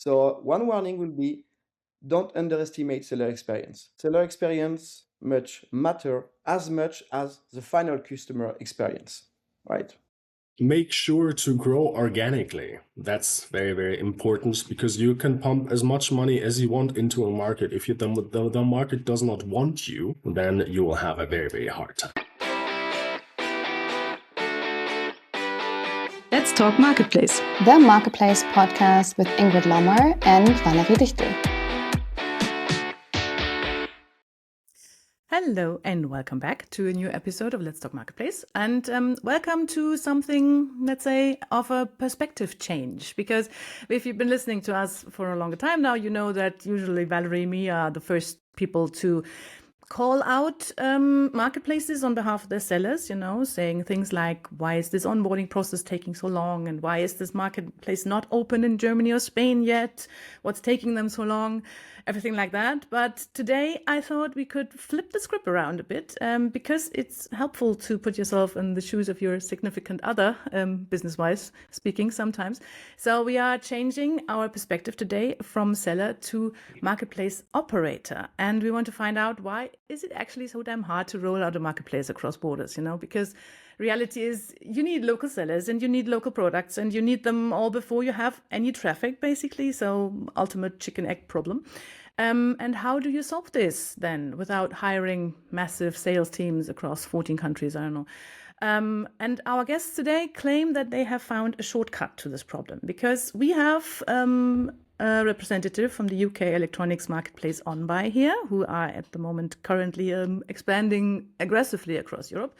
So one warning will be, don't underestimate seller experience. Seller experience matter as much as the final customer experience, right? Make sure to grow organically. That's very, very important, because you can pump as much money as you want into a market. If the market does not want you, then you will have a very, very hard time. Let's Talk Marketplace. The Marketplace podcast with Ingrid and Valerie Dichtel. Hello and welcome back to a new episode of Let's Talk Marketplace. And welcome to something, let's say, of a perspective change. Because if you've been listening to us for a longer time now, you know that usually Valerie and me are the first people to call out marketplaces on behalf of their sellers, saying things like, why is this onboarding process taking so long? And why is this marketplace not open in Germany or Spain yet? What's taking them so long? Everything like that. But today I thought we could flip the script around a bit because it's helpful to put yourself in the shoes of your significant other, business-wise speaking sometimes. So we are changing our perspective today from seller to marketplace operator. And we want to find out, why is it actually so damn hard to roll out a marketplace across borders, because reality is you need local sellers and you need local products and you need them all before you have any traffic, basically. So ultimate chicken egg problem. And how do you solve this then without hiring massive sales teams across 14 countries? I don't know. And our guests today claim that they have found a shortcut to this problem, because we have a representative from the UK electronics marketplace OnBuy here, who are at the moment currently expanding aggressively across Europe.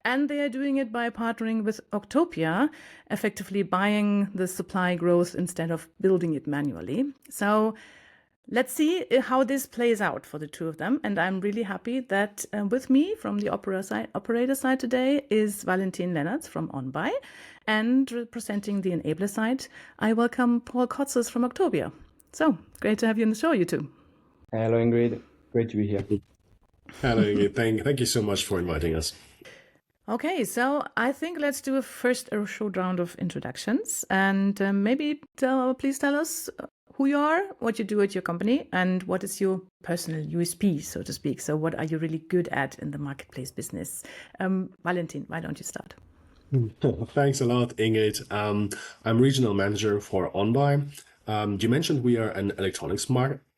And they are doing it by partnering with Octopia, effectively buying the supply growth instead of building it manually. So let's see how this plays out for the two of them. And I'm really happy that with me from the operator side today is Valentin Lennartz from OnBuy. And representing the enabler side, I welcome Paul Cotsas from Octopia. So great to have you on the show, you two. Hello, Ingrid. Great to be here. Hello, Ingrid. Thank you so much for inviting us. Okay, so I think let's do a short round of introductions, and maybe please tell us who you are, what you do at your company, and what is your personal USP, so to speak. So what are you really good at in the marketplace business? Valentin, why don't you start? Thanks a lot, Ingrid. I'm regional manager for OnBuy. You mentioned we are an electronics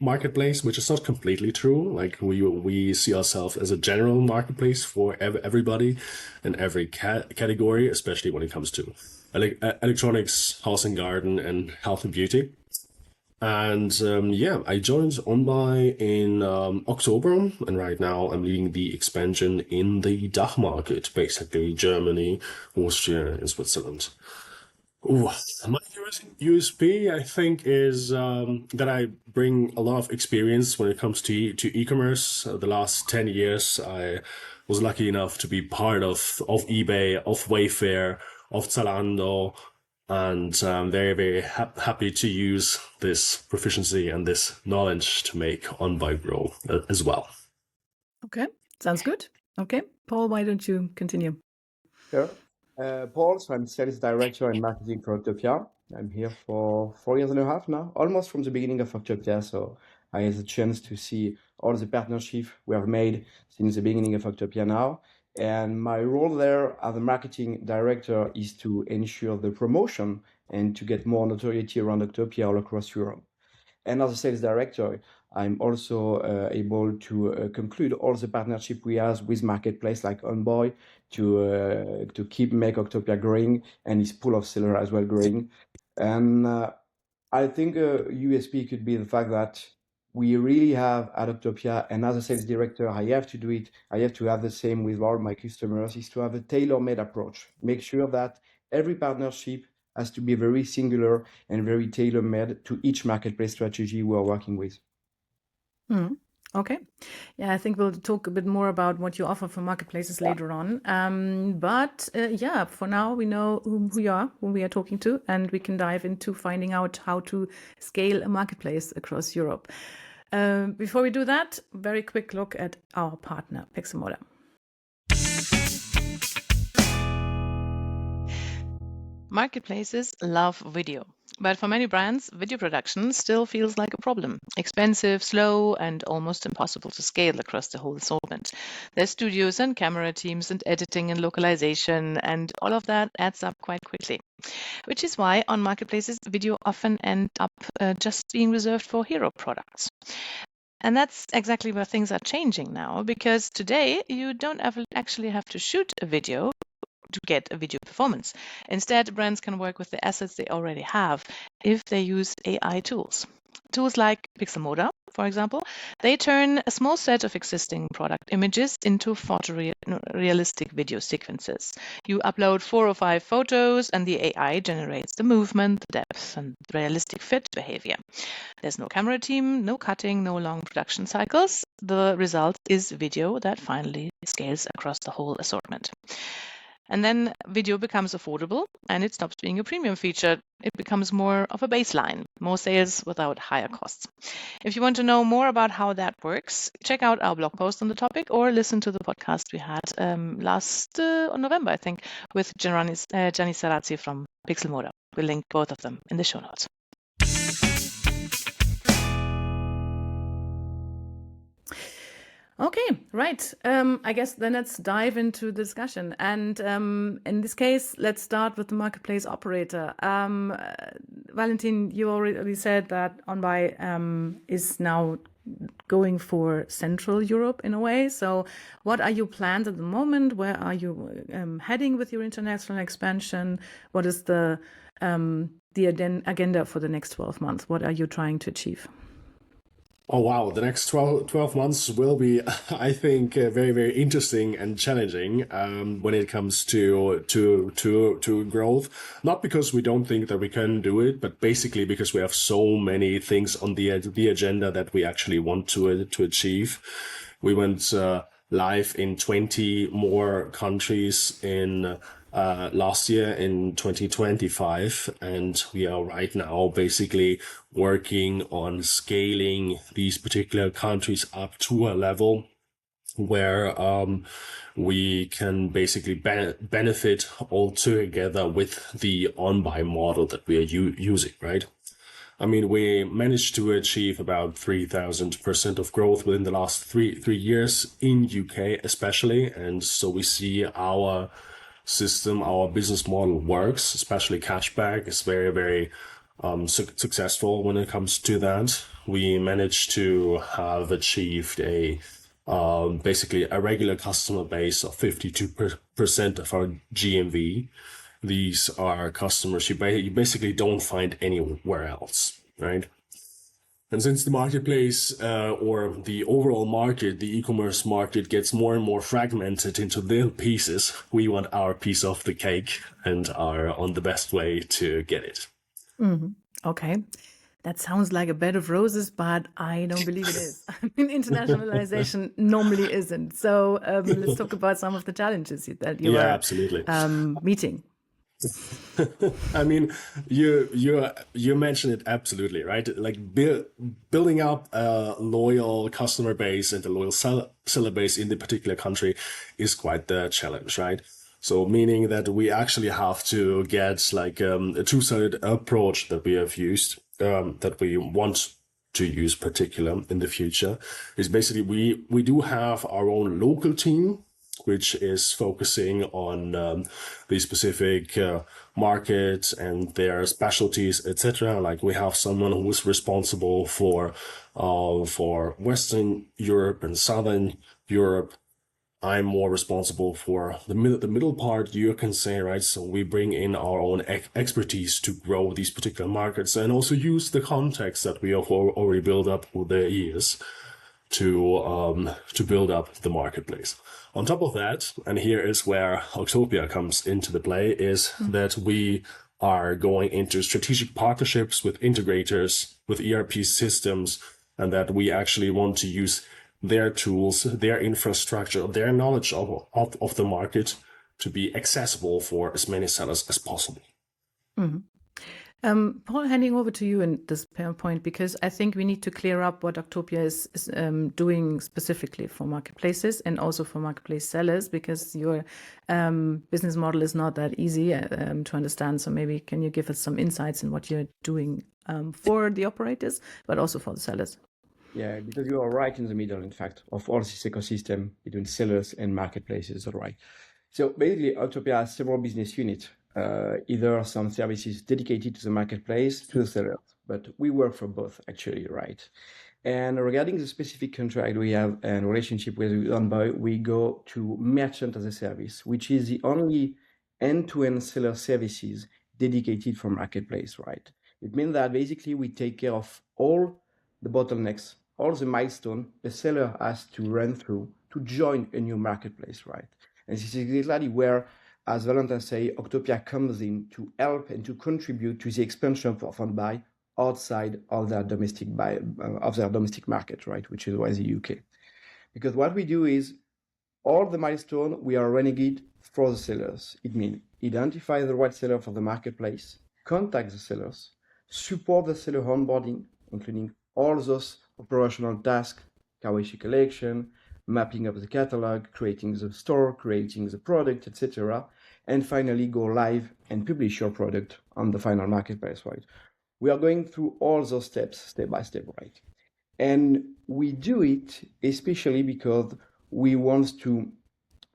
marketplace, which is not completely true. Like we see ourselves as a general marketplace for everybody in every category, especially when it comes to electronics, house and garden, and health and beauty. And I joined OnBuy in October, and right now I'm leading the expansion in the DACH market, basically Germany, Austria, and Switzerland. My USP, I think, is that I bring a lot of experience when it comes to e-commerce. The last 10 years, I was lucky enough to be part of eBay, of Wayfair, of Zalando, and I'm very, very happy to use this proficiency and this knowledge to make OnBuy grow as well. Okay, sounds good. Okay, Paul, why don't you continue? Sure. Paul, so I'm sales director and marketing for Octopia. I'm here for 4 years and a half now, almost from the beginning of Octopia. So I had the chance to see all the partnerships we have made since the beginning of Octopia now. And my role there as a marketing director is to ensure the promotion and to get more notoriety around Octopia all across Europe. And as a sales director, I'm also able to conclude all the partnership we have with marketplace like OnBuy to make Octopia growing and its pool of seller as well growing. And I think a USP could be the fact that we really have at Octopia, and as a sales director, I have to do it. I have to have the same with all my customers, is to have a tailor-made approach. Make sure that every partnership has to be very singular and very tailor-made to each marketplace strategy we're working with. Okay. Yeah, I think we'll talk a bit more about what you offer for marketplaces later on. But for now, we know who we are talking to, and we can dive into finding out how to scale a marketplace across Europe. Before we do that, very quick look at our partner, Pixelmotor. Marketplaces love video. But for many brands, video production still feels like a problem. Expensive, slow, and almost impossible to scale across the whole assortment. There's studios and camera teams and editing and localization, and all of that adds up quite quickly. Which is why on marketplaces, video often end up just being reserved for hero products. And that's exactly where things are changing now, because today you don't actually have to shoot a video to get a video performance. Instead, brands can work with the assets they already have if they use AI tools. Tools like Pixelmoda, for example, they turn a small set of existing product images into photorealistic video sequences. You upload 4 or 5 photos and the AI generates the movement, the depth, and the realistic fit behavior. There's no camera team, no cutting, no long production cycles. The result is video that finally scales across the whole assortment. And then video becomes affordable and it stops being a premium feature. It becomes more of a baseline, more sales without higher costs. If you want to know more about how that works, check out our blog post on the topic or listen to the podcast we had last November, I think, with Gianni Sarazzi from Pixelmoda. We'll link both of them in the show notes. Okay, right. I guess then let's dive into the discussion. And in this case, let's start with the marketplace operator. Valentin, you already said that OnBuy is now going for Central Europe in a way. So what are your plans at the moment? Where are you heading with your international expansion? What is the agenda for the next 12 months? What are you trying to achieve? Oh, wow. The next 12 months will be, I think, very, very interesting and challenging when it comes to growth. Not because we don't think that we can do it, but basically because we have so many things on the agenda that we actually want to achieve. We went live in 20 more countries in last year in 2025, and we are right now basically working on scaling these particular countries up to a level where we can basically benefit all together with the OnBuy model that we are using, right? I mean, we managed to achieve about 3,000% of growth within the last three years in UK especially, and so we see our system, our business model works, especially cashback is very, very successful when it comes to that. We managed to have achieved basically a regular customer base of 52% of our GMV. These are customers you basically don't find anywhere else, right? And since the marketplace or the overall market, the e-commerce market gets more and more fragmented into little pieces, we want our piece of the cake and are on the best way to get it. Mm-hmm. Okay. That sounds like a bed of roses, but I don't believe it is. I mean, internationalization normally isn't. So let's talk about some of the challenges that you are absolutely. Meeting. I mean, you mentioned it absolutely, right? Like building up a loyal customer base and a loyal seller base in the particular country is quite the challenge, right? So meaning that we actually have to get like a two-sided approach that we have used, that we want to use particular in the future is basically we do have our own local team, which is focusing on the specific markets and their specialties, etc. Like we have someone who is responsible for Western Europe and Southern Europe. I'm more responsible for the middle part, you can say, right? So we bring in our own expertise to grow these particular markets and also use the context that we have already built up with the years to build up the marketplace. On top of that, and here is where Octopia comes into the play, is that we are going into strategic partnerships with integrators, with ERP systems, and that we actually want to use their tools, their infrastructure, their knowledge of the market to be accessible for as many sellers as possible. Mm-hmm. Paul, handing over to you in this point, because I think we need to clear up what Octopia is doing specifically for marketplaces and also for marketplace sellers, because your business model is not that easy to understand. So maybe can you give us some insights in what you're doing for the operators, but also for the sellers? Yeah, because you are right in the middle, in fact, of all this ecosystem between sellers and marketplaces, all right. So basically, Octopia has several business units. Either some services dedicated to the marketplace, to the sellers, but we work for both actually, right? And regarding the specific contract we have and relationship with OnBuy, we go to merchant as a service, which is the only end-to-end seller services dedicated for marketplace, right? It means that basically we take care of all the bottlenecks, all the milestones a seller has to run through to join a new marketplace, right? And this is exactly where, as Valentin say, Octopia comes in to help and to contribute to the expansion of OnBuy outside of their domestic market, right, which is why the UK. Because what we do is all the milestones we are running it for the sellers. It means identify the right seller for the marketplace, contact the sellers, support the seller onboarding, including all those operational tasks, KYC collection, mapping of the catalog, creating the store, creating the product, etc. And finally go live and publish your product on the final marketplace, right? We are going through all those steps, step by step, right? And we do it especially because we want to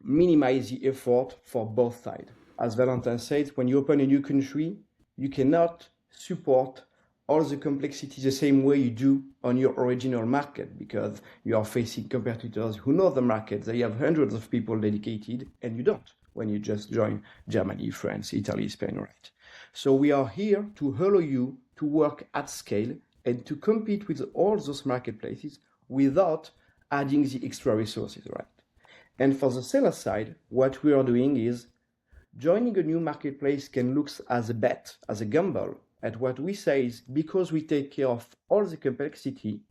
minimize the effort for both sides. As Valentin said, when you open a new country, you cannot support all the complexity the same way you do on your original market, because you are facing competitors who know the market. They have hundreds of people dedicated, and you don't when you just join Germany, France, Italy, Spain, right? So we are here to allow you to work at scale and to compete with all those marketplaces without adding the extra resources, right? And for the seller side, what we are doing is joining a new marketplace can look as a bet, as a gamble. And what we say is, because we take care of all the complexity,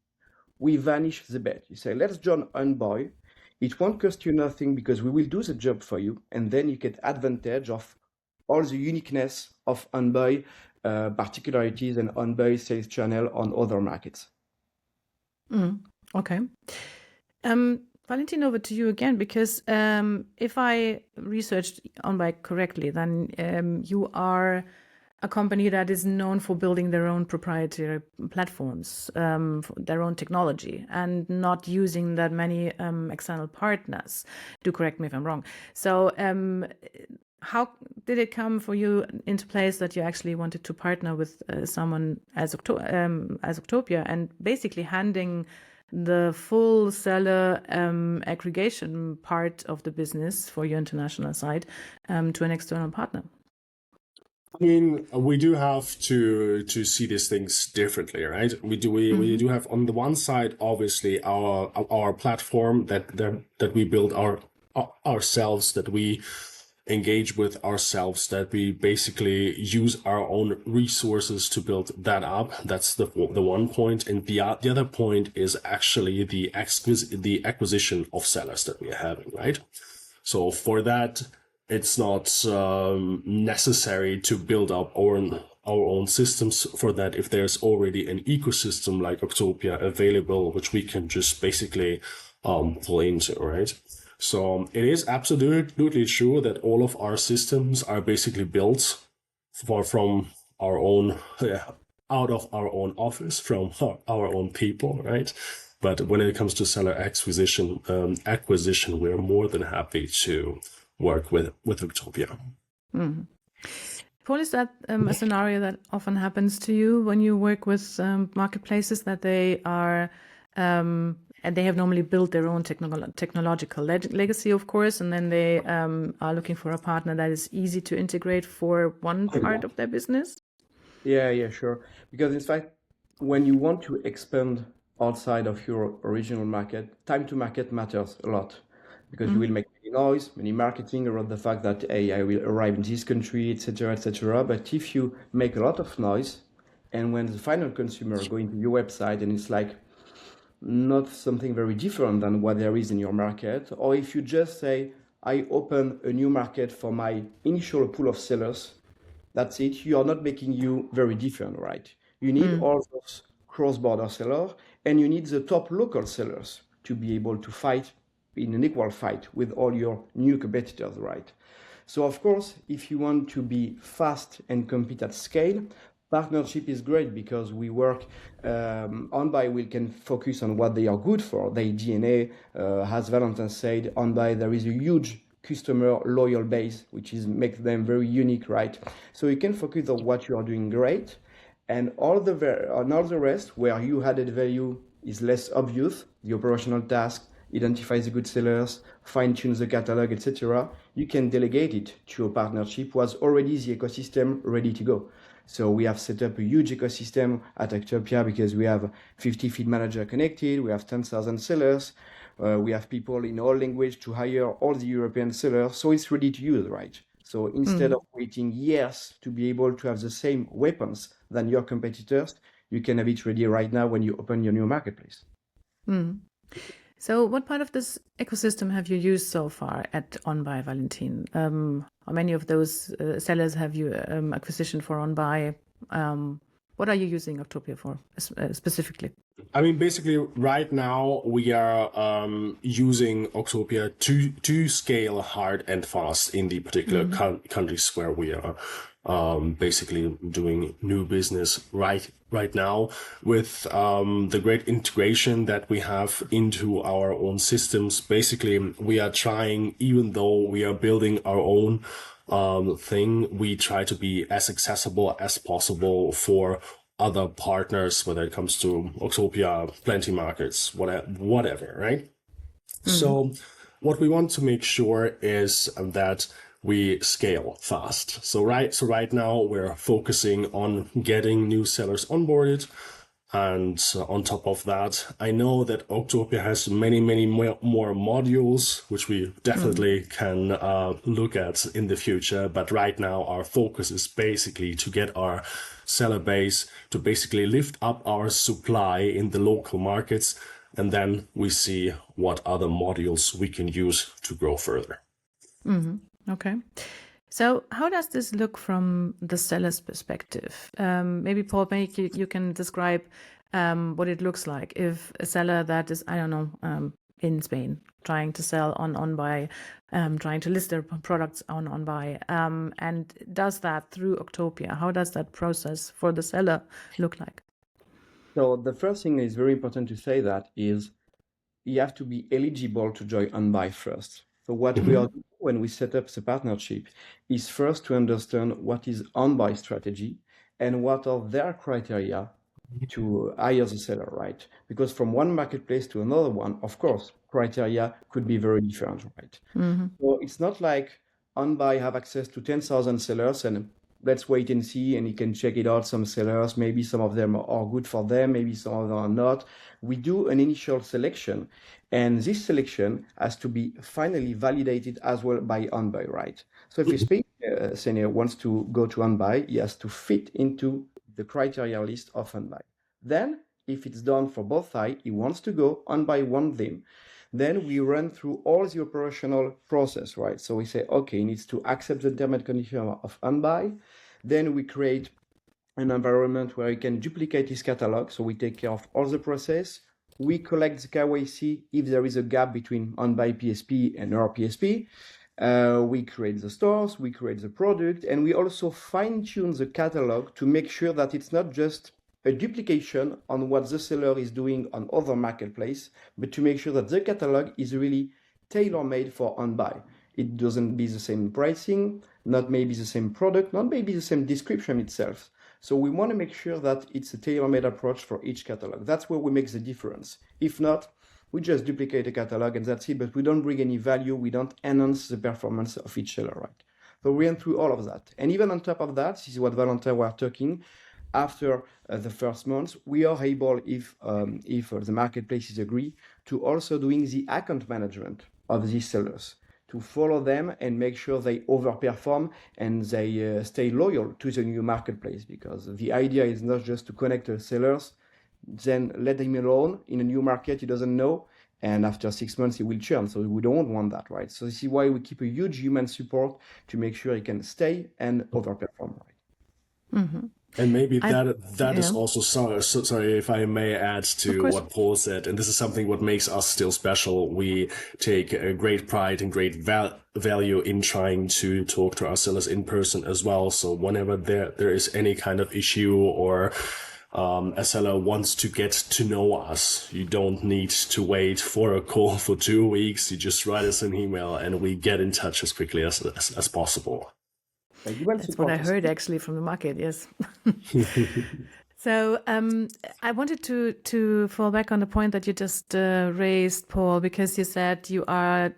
we vanish the bet. You say, let's join OnBuy. It won't cost you nothing because we will do the job for you. And then you get advantage of all the uniqueness of OnBuy particularities and OnBuy sales channel on other markets. Okay. Valentin, over to you again, because if I researched OnBuy correctly, then you are a company that is known for building their own proprietary platforms, their own technology, and not using that many external partners. Do correct me if I'm wrong. So how did it come for you into place that you actually wanted to partner with someone as Octopia and basically handing the full seller aggregation part of the business for your international side to an external partner? I mean, we do have to see these things differently, right? We do have, on the one side, obviously our platform that we build ourselves, that we engage with ourselves, that we basically use our own resources to build that up. That's the one point, and the other point is actually the acquisition of sellers that we are having, right? So for that, it's not necessary to build up our own systems for that if there's already an ecosystem like Octopia available, which we can just basically pull into, right? So it is absolutely true that all of our systems are basically built from our own, out of our own office, from our own people, right? But when it comes to seller acquisition, we're more than happy to work with Octopia. Paul, is that a scenario that often happens to you when you work with marketplaces, that they are and they have normally built their own technological legacy, of course, and then they are looking for a partner that is easy to integrate for one part of their business? Yeah, sure. Because in fact, when you want to expand outside of your original market, time to market matters a lot, because you will make many noise, many marketing around the fact that, hey, I will arrive in this country, etc., etc. But if you make a lot of noise, and when the final consumer going to your website and it's like not something very different than what there is in your market, or if you just say, I open a new market for my initial pool of sellers, That's it. You are not making you very different, right? You need all those cross-border sellers, and you need the top local sellers to be able to fight in an equal fight with all your new competitors, right? So of course, if you want to be fast and compete at scale, partnership is great because we work OnBuy. We can focus on what they are good for, their DNA. As Valentin said, OnBuy, there is a huge customer loyal base, which is makes them very unique, right? So you can focus on what you are doing great, and all the rest where you added value is less obvious, the operational task, identify the good sellers, fine-tune the catalog, etc. You can delegate it to a partnership who has already the ecosystem ready to go. So we have set up a huge ecosystem at Octopia because we have 50 feed manager connected, we have 10,000 sellers, we have people in all language to hire all the European sellers, so it's ready to use, right? So instead of waiting years to be able to have the same weapons than your competitors, you can have it ready right now when you open your new marketplace. So what part of this ecosystem have you used so far at OnBuy, Valentin? How many of those sellers have you acquisition for OnBuy? What are you using Octopia for specifically? I mean, basically, right now we are using Octopia to scale hard and fast in the particular countries where we are basically doing new business right now with the great integration that we have into our own systems. Basically, we are trying, even though we are building our own thing, we try to be as accessible as possible for other partners, whether it comes to Octopia, Plenty Markets, whatever, right? So what we want to make sure is that we scale fast. So right now we're focusing on getting new sellers onboarded. And on top of that, I know that Octopia has many more modules, which we definitely can look at in the future. But right now, our focus is basically to get our seller base to basically lift up our supply in the local markets. And then we see what other modules we can use to grow further. Okay. So how does this look from the seller's perspective? Maybe Paul, maybe you can describe what it looks like if a seller that is, I don't know, in Spain, trying to sell on OnBuy, trying to list their products on OnBuy, and does that through Octopia. How does that process for the seller look like? So the first thing is very important to say that is you have to be eligible to join OnBuy first. So what we are doing when we set up the partnership is first to understand what is OnBuy strategy and what are their criteria to hire the seller, right? Because from one marketplace to another one, of course, criteria could be very different, right? So it's not like OnBuy have access to 10,000 sellers and let's wait and see, and you can check it out. Some sellers, maybe some of them are good for them, maybe some of them are not. We do an initial selection, and this selection has to be finally validated as well by OnBuy, right? So if a Spain seller wants to go to OnBuy, he has to fit into the criteria list of OnBuy. Then, if it's done for both sides, he wants to go, OnBuy wants them. Then we run through all the operational process, right? So we say, okay, he needs to accept the term and condition of OnBuy. Then we create an environment where he can duplicate his catalog. So we take care of all the process. We collect the KYC if there is a gap between OnBuy PSP and our PSP. We create the stores, we create the product, and we also fine-tune the catalog to make sure that it's not just a duplication on what the seller is doing on other marketplace, but to make sure that the catalog is really tailor-made for OnBuy. It doesn't be the same pricing, not maybe the same product, not maybe the same description itself. So we want to make sure that it's a tailor-made approach for each catalog. That's where we make the difference. If not, we just duplicate a catalog and that's it, but we don't bring any value, we don't enhance the performance of each seller, right? So we went through all of that. And even on top of that, this is what Valentin was talking, after the first month, we are able, if the marketplaces agree, to also doing the account management of these sellers, to follow them and make sure they overperform and they stay loyal to the new marketplace. Because the idea is not just to connect the sellers, then let him alone in a new market he doesn't know, and after 6 months he will churn. So we don't want that, right? So this is why we keep a huge human support to make sure he can stay and overperform, right? And maybe that is yeah. also, sorry if I may add to what Paul said, and this is something what makes us still special. We take a great pride and great value in trying to talk to our sellers in person as well. So whenever there is any kind of issue or a seller wants to get to know us, you don't need to wait for a call for 2 weeks. You just write us an email and we get in touch as quickly as possible. That's what I heard actually from the market, yes. So I wanted to fall back on the point that you just raised, Paul, because you said you are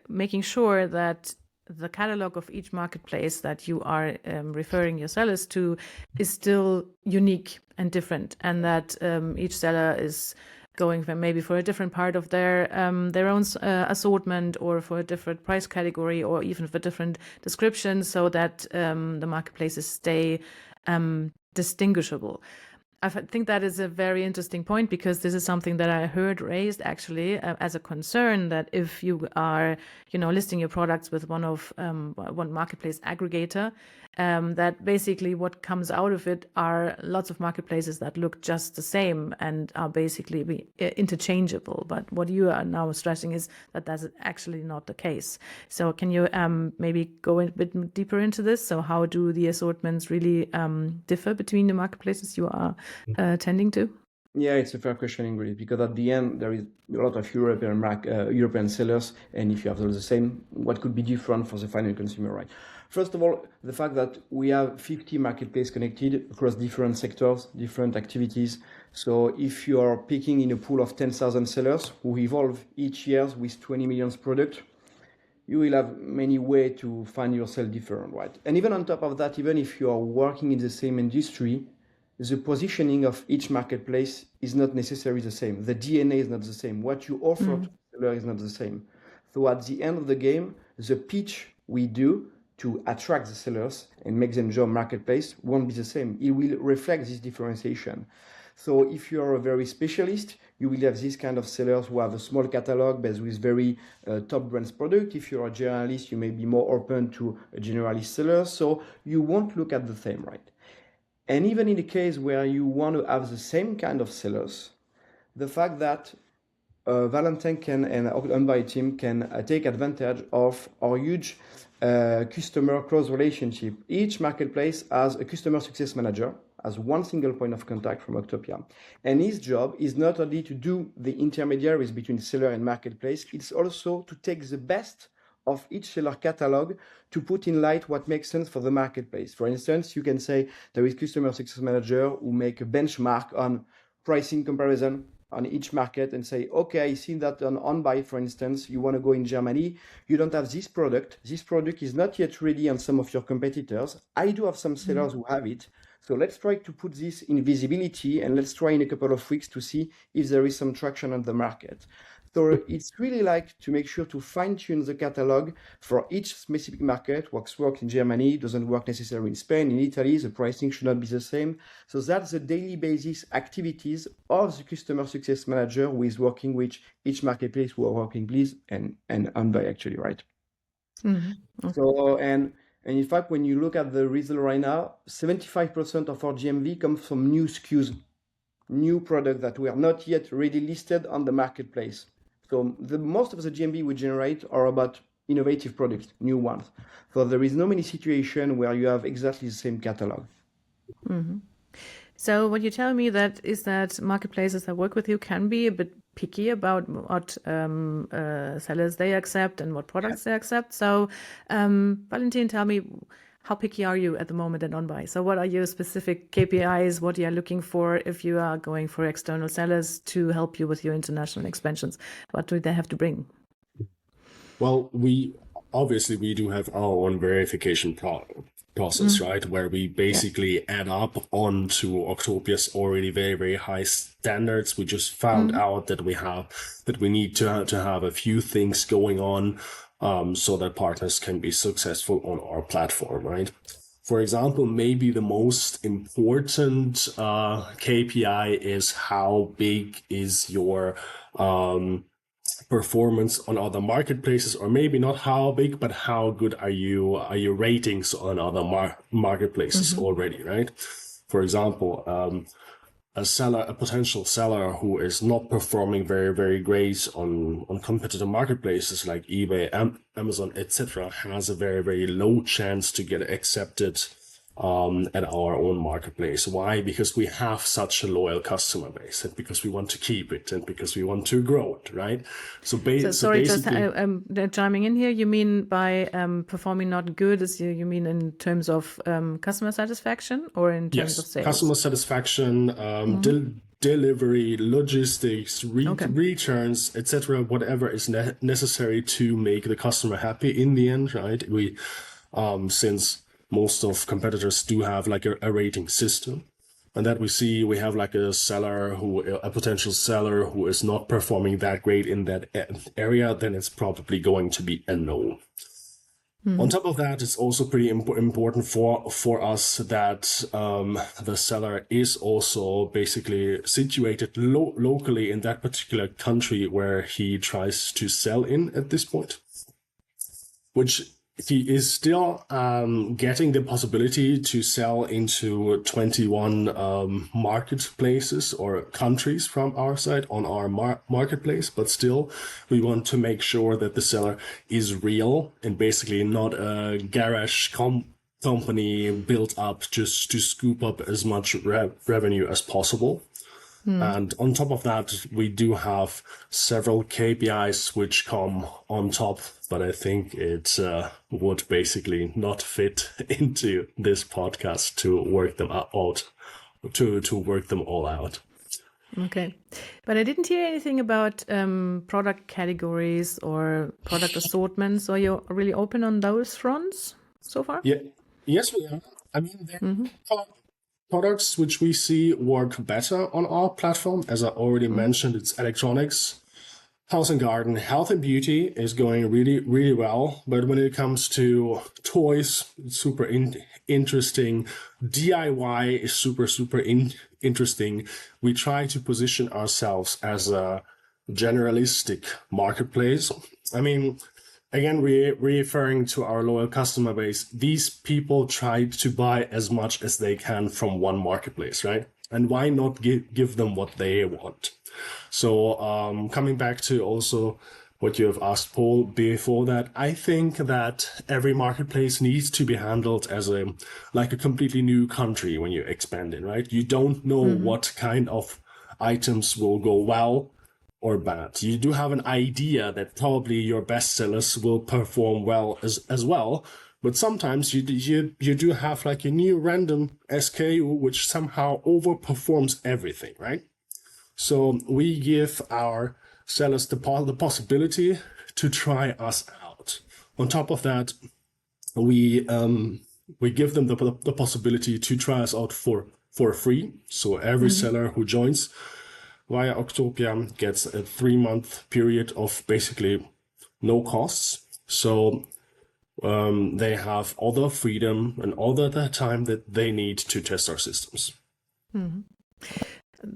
making sure that the catalog of each marketplace that you are referring your sellers to is still unique and different, and that each seller is going for maybe for a different part of their own assortment, or for a different price category, or even for different descriptions, so that the marketplaces stay distinguishable. I think that is a very interesting point, because this is something that I heard raised actually as a concern, that if you are, listing your products with one marketplace aggregator, that basically what comes out of it are lots of marketplaces that look just the same and are basically interchangeable. But what you are now stressing is that that's actually not the case. So can you maybe go a bit deeper into this? So how do the assortments really differ between the marketplaces you are tending to? Yeah, it's a fair question, Ingrid, because at the end, there is a lot of European sellers, and if you have all the same, what could be different for the final consumer, right? First of all, the fact that we have 50 marketplaces connected across different sectors, different activities. So if you are picking in a pool of 10,000 sellers who evolve each year with 20 million products, you will have many ways to find yourself different, right? And even on top of that, even if you are working in the same industry, the positioning of each marketplace is not necessarily the same. The DNA is not the same. What you offer to the seller is not the same. So at the end of the game, the pitch we do to attract the sellers and make them join marketplace won't be the same. It will reflect this differentiation. So if you are a very specialist, you will have this kind of sellers who have a small catalog based with very top brands product. If you're a generalist, you may be more open to a generalist seller. So you won't look at the same, right? And even in the case where you want to have the same kind of sellers, the fact that Valentin and our OnBuy team can take advantage of our huge customer close relationship. Each marketplace has a customer success manager, as one single point of contact from Octopia. And his job is not only to do the intermediaries between seller and marketplace, it's also to take the best of each seller catalog to put in light what makes sense for the marketplace. For instance, you can say there is customer success manager who make a benchmark on pricing comparison on each market and say, okay, I see that on OnBuy, for instance, you want to go in Germany, you don't have this product. This product is not yet ready on some of your competitors. I do have some sellers who have it. So let's try to put this in visibility, and let's try in a couple of weeks to see if there is some traction on the market. So it's really like to make sure to fine-tune the catalog for each specific market. What works in Germany doesn't work necessarily in Spain, in Italy, the pricing should not be the same. So that's the daily basis activities of the customer success manager who is working with each marketplace who are working with and OnBuy actually, right? Okay. So, and in fact, when you look at the result right now, 75% of our GMV comes from new SKUs, new products that were not yet really listed on the marketplace. So most of the GMV we generate are about innovative products, new ones. So there is no many situation where you have exactly the same catalog. So what you tell me is that marketplaces that work with you can be a bit picky about what sellers they accept and what products they accept. So Valentin, tell me, how picky are you at the moment at OnBuy? So what are your specific KPIs? What you are looking for if you are going for external sellers to help you with your international expansions? What do they have to bring? Well, we do have our own verification process, right? Where we basically add up onto Octopia's already very, very high standards. We just found out that we need to have a few things going on so that partners can be successful on our platform, right? For example, maybe the most important KPI is how big is your performance on other marketplaces, or maybe not how big, but how good are your ratings on other marketplaces already, right? For example, a potential seller who is not performing very, very great on competitor marketplaces like eBay, Amazon, etc., has a very, very low chance to get accepted at our own marketplace. Why? Because we have such a loyal customer base, and because we want to keep it, and because we want to grow it, right? So sorry, basically, just chiming in here. You mean by performing not good? You mean in terms of customer satisfaction, or in terms of sales? Customer satisfaction, delivery, logistics, returns, etc. Whatever is necessary to make the customer happy in the end, right? We, since most of competitors do have like a rating system, and that we have like a potential seller who is not performing that great in that area, then it's probably going to be a no. On top of that, it's also pretty important for us that the seller is also basically situated locally in that particular country where he tries to sell in at this point, which he is still getting the possibility to sell into 21 marketplaces or countries from our side on our marketplace, but still we want to make sure that the seller is real and basically not a garage company built up just to scoop up as much revenue as possible. And on top of that, we do have several KPIs which come on top, but I think it would basically not fit into this podcast to work them out, to work them all out. Okay. But I didn't hear anything about product categories or product assortments. Are you really open on those fronts so far? Yeah. Yes, we are. I mean, there are products which we see work better on our platform. As I already mentioned, it's electronics, house and garden, health and beauty is going really, really well. But when it comes to toys, it's super interesting. DIY is super, super interesting. We try to position ourselves as a generalistic marketplace. I mean, again, referring to our loyal customer base, these people try to buy as much as they can from one marketplace, right? And why not give them what they want? So coming back to also what you have asked, Paul, before that, I think that every marketplace needs to be handled as a completely new country when you expand it, right? You don't know what kind of items will go well or bad. You do have an idea that probably your best sellers will perform well as well, but sometimes you do have like a new random SKU which somehow overperforms everything, right? So we give our sellers the possibility to try us out. On top of that, we give them the possibility to try us out for free. So every seller who joins via Octopia gets a 3-month period of basically no costs. So they have all the freedom and all the time that they need to test our systems.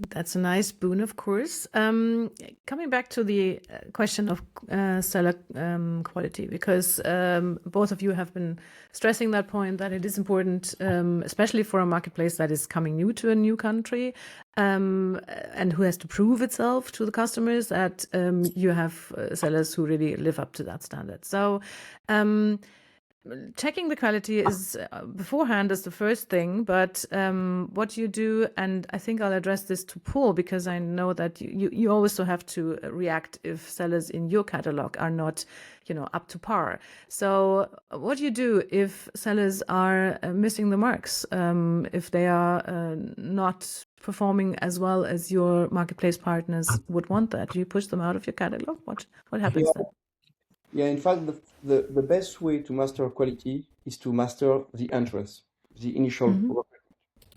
That's a nice boon, of course. Coming back to the question of seller quality, because both of you have been stressing that point, that it is important, especially for a marketplace that is coming new to a new country and who has to prove itself to the customers, that you have sellers who really live up to that standard. So checking the quality is beforehand is the first thing, but what you do, and I think I'll address this to Paul, because I know that you also have to react if sellers in your catalog are not, up to par. So what do you do if sellers are missing the marks, if they are not performing as well as your marketplace partners would want that? Do you push them out of your catalog? What happens then? Yeah, in fact, the best way to master quality is to master the entrance, the initial requirement.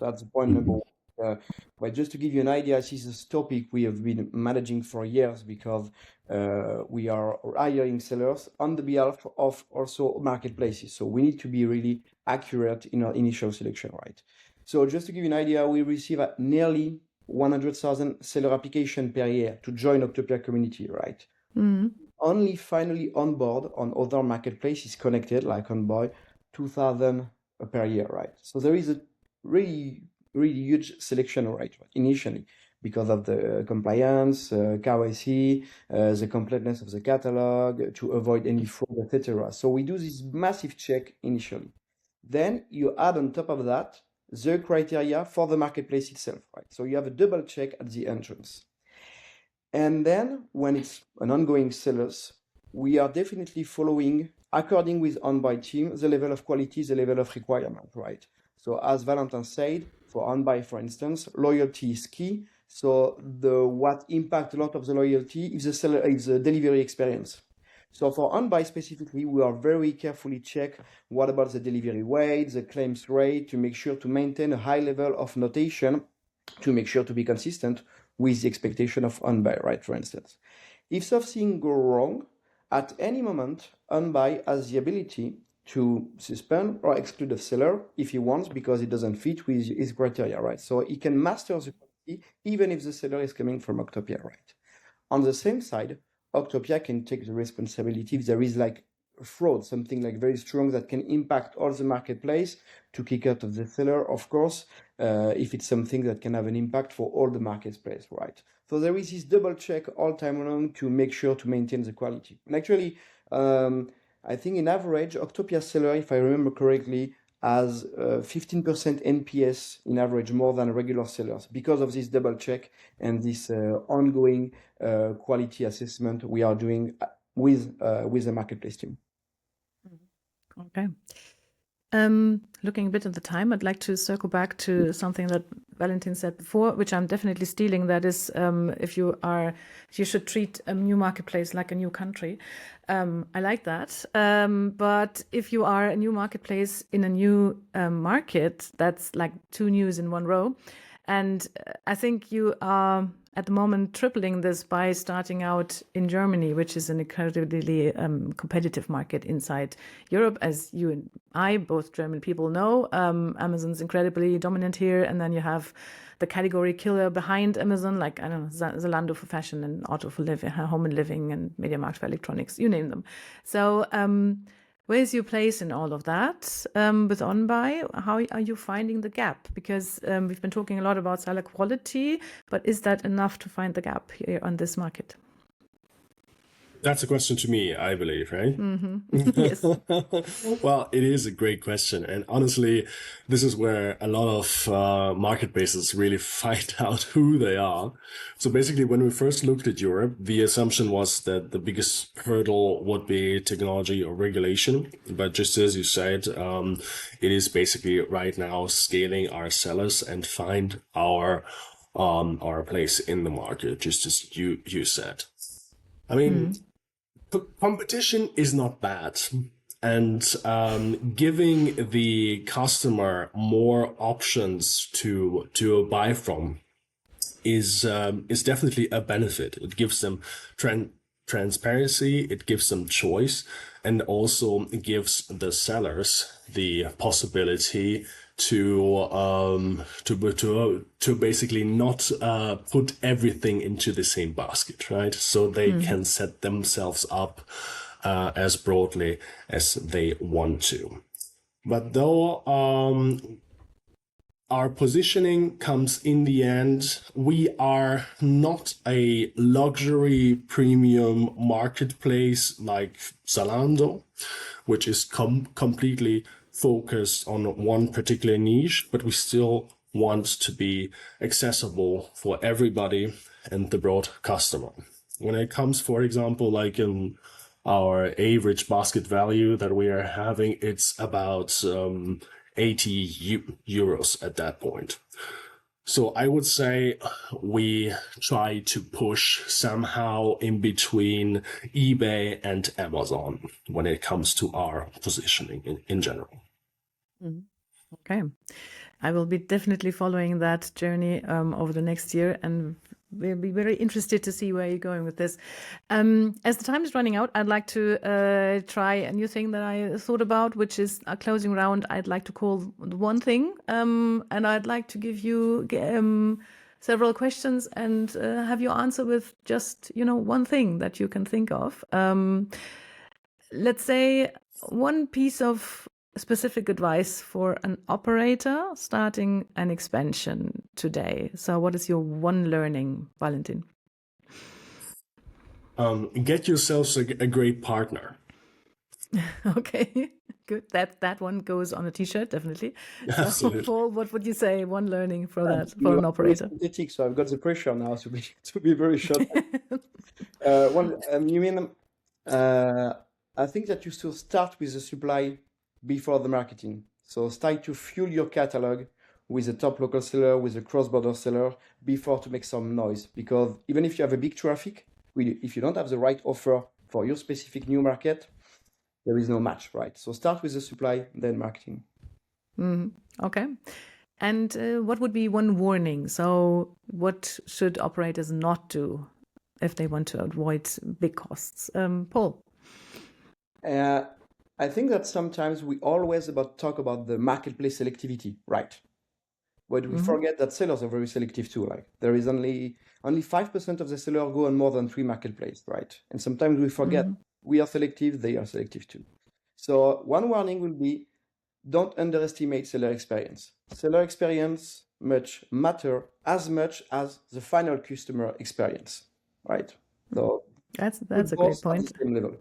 That's point number one. But just to give you an idea, this is a topic we have been managing for years, because we are hiring sellers on the behalf of also marketplaces. So we need to be really accurate in our initial selection, right? So just to give you an idea, we receive nearly 100,000 seller applications per year to join Octopia community, right? Only finally on board on other marketplaces connected, like OnBuy, 2,000 per year, right? So there is a really, really huge selection rate initially because of the compliance, KYC, the completeness of the catalog, to avoid any fraud, etc. So we do this massive check initially. Then you add on top of that the criteria for the marketplace itself, right? So you have a double check at the entrance. And then when it's an ongoing sellers, we are definitely following, according with OnBuy team, the level of quality, the level of requirement, right? So as Valentin said, for OnBuy, for instance, loyalty is key. So what impact a lot of the loyalty is the delivery experience. So for OnBuy specifically, we are very carefully check what about the delivery weight, the claims rate, to make sure to maintain a high level of notation, to make sure to be consistent with the expectation of OnBuy, right? For instance, if something goes wrong, at any moment, OnBuy has the ability to suspend or exclude a seller if he wants, because it doesn't fit with his criteria, right? So he can master the quality even if the seller is coming from Octopia, right? On the same side, Octopia can take the responsibility if there is like fraud, something like very strong that can impact all the marketplace, to kick out of the seller, of course, if it's something that can have an impact for all the marketplace, right? So there is this double check all time long to make sure to maintain the quality. And actually, I think in average, Octopia seller, if I remember correctly, has 15% NPS in average more than regular sellers, because of this double check and this ongoing quality assessment we are doing with the marketplace team. Okay. Looking a bit at the time, I'd like to circle back to something that Valentin said before, which I'm definitely stealing. That is, if you should treat a new marketplace like a new country. I like that. But if you are a new marketplace in a new market, that's like two news in one row. And I think you are at the moment tripling this by starting out in Germany, which is an incredibly competitive market inside Europe. As you and I, both German people, know, Amazon's incredibly dominant here. And then you have the category killer behind Amazon, like, I don't know, Zalando for fashion and Otto for home and living, and MediaMarkt for electronics, you name them. So where's your place in all of that with OnBuy? How are you finding the gap? Because we've been talking a lot about seller quality, but is that enough to find the gap here on this market? That's a question to me, I believe, right? Yes. Well, it is a great question. And honestly, this is where a lot of marketplaces really find out who they are. So basically, when we first looked at Europe, the assumption was that the biggest hurdle would be technology or regulation. But just as you said, it is basically right now scaling our sellers and find our place in the market, just as you said. I mean, competition is not bad, and giving the customer more options to buy from is definitely a benefit. It gives them transparency, it gives them choice, and also gives the sellers the possibility to basically not put everything into the same basket, right? So they can set themselves up as broadly as they want to. But though our positioning comes in the end, we are not a luxury premium marketplace like Zalando, which is completely focused on one particular niche, but we still want to be accessible for everybody and the broad customer. When it comes, for example, like in our average basket value that we are having, it's about 80 euros at that point. So I would say we try to push somehow in between eBay and Amazon when it comes to our positioning in general. Okay. I will be definitely following that journey over the next year, and we'll be very interested to see where you're going with this. As the time is running out, I'd like to try a new thing that I thought about, which is a closing round. I'd like to call one thing, and I'd like to give you several questions and have your answer with just, one thing that you can think of. Let's say one piece of specific advice for an operator starting an expansion today. So what is your one learning, Valentin? Get yourselves a great partner. Okay, good. That one goes on a t-shirt, definitely. Absolutely. So, Paul, what would you say? One learning for that, for an operator? Synthetic, so I've got the pressure now to be very short. I think that you should start with the supply before the marketing. So start to fuel your catalog with a top local seller, with a cross-border seller, before to make some noise. Because even if you have a big traffic, if you don't have the right offer for your specific new market, there is no match, right? So start with the supply, then marketing. Okay. And what would be one warning? So what should operators not do if they want to avoid big costs? Paul? I think that sometimes we always talk about the marketplace selectivity, right? But we forget that sellers are very selective too. Like there is only 5% of the sellers go on more than 3 marketplaces, right? And sometimes we forget we are selective, they are selective too. So one warning will be, don't underestimate seller experience. Seller experience matter as much as the final customer experience, right? So that's a great point. At the same level.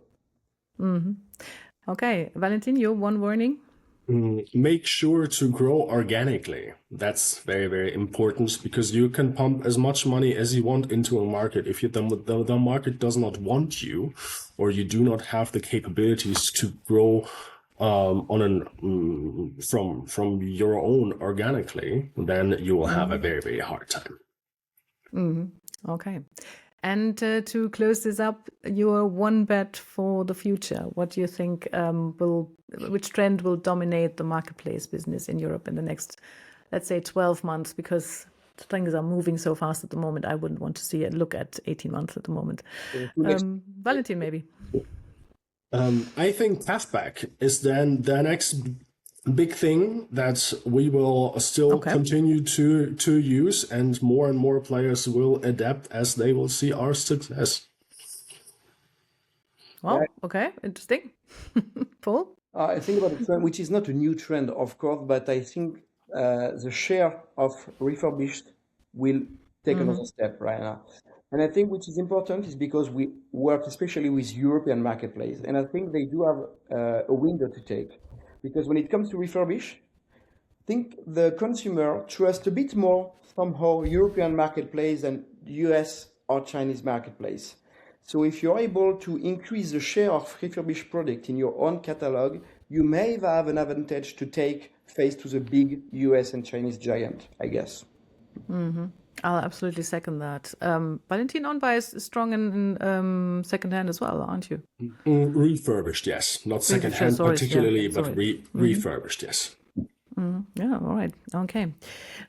Okay, Valentin, your one warning? Make sure to grow organically. That's very, very important because you can pump as much money as you want into a market. If the market does not want you, or you do not have the capabilities to grow from your own organically, then you will have a very, very hard time. Okay. And to close this up, your one bet for the future. What do you think which trend will dominate the marketplace business in Europe in the next, let's say, 12 months? Because things are moving so fast at the moment. I wouldn't want to see it look at 18 months at the moment. Valentin, maybe. I think Pathback is then the next big thing that we will still continue to use, and more players will adapt as they will see our success. Well, okay, interesting. Paul? I think about a trend, which is not a new trend, of course, but I think the share of refurbished will take another step right now. And I think which is important is because we work especially with European marketplace, and I think they do have a window to take. Because when it comes to refurbish, I think the consumer trusts a bit more somehow European marketplace than US or Chinese marketplace. So if you're able to increase the share of refurbished product in your own catalog, you may have an advantage to take face to the big US and Chinese giant, I guess. I'll absolutely second that. Valentin, OnBuy is strong in secondhand as well, aren't you? Refurbished, yes. Not secondhand particularly, but refurbished, yes. Yeah, all right. Okay.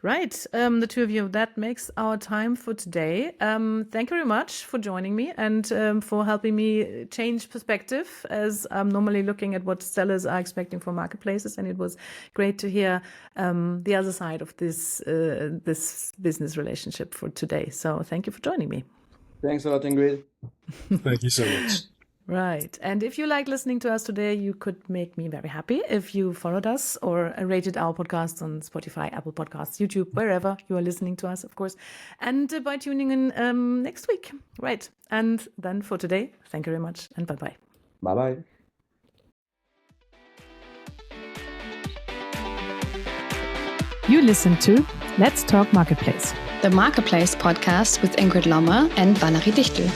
Right. The two of you, that makes our time for today. Thank you very much for joining me and for helping me change perspective, as I'm normally looking at what sellers are expecting from marketplaces. And it was great to hear the other side of this business relationship for today. So thank you for joining me. Thanks a lot, Ingrid. Thank you so much. Right. And if you like listening to us today, you could make me very happy if you followed us or rated our podcast on Spotify, Apple Podcasts, YouTube, wherever you are listening to us, of course, and by tuning in next week. Right. And then for today, thank you very much and bye-bye. Bye-bye. You listen to Let's Talk Marketplace, the Marketplace podcast with Ingrid Lommer and Valerie Dichtel.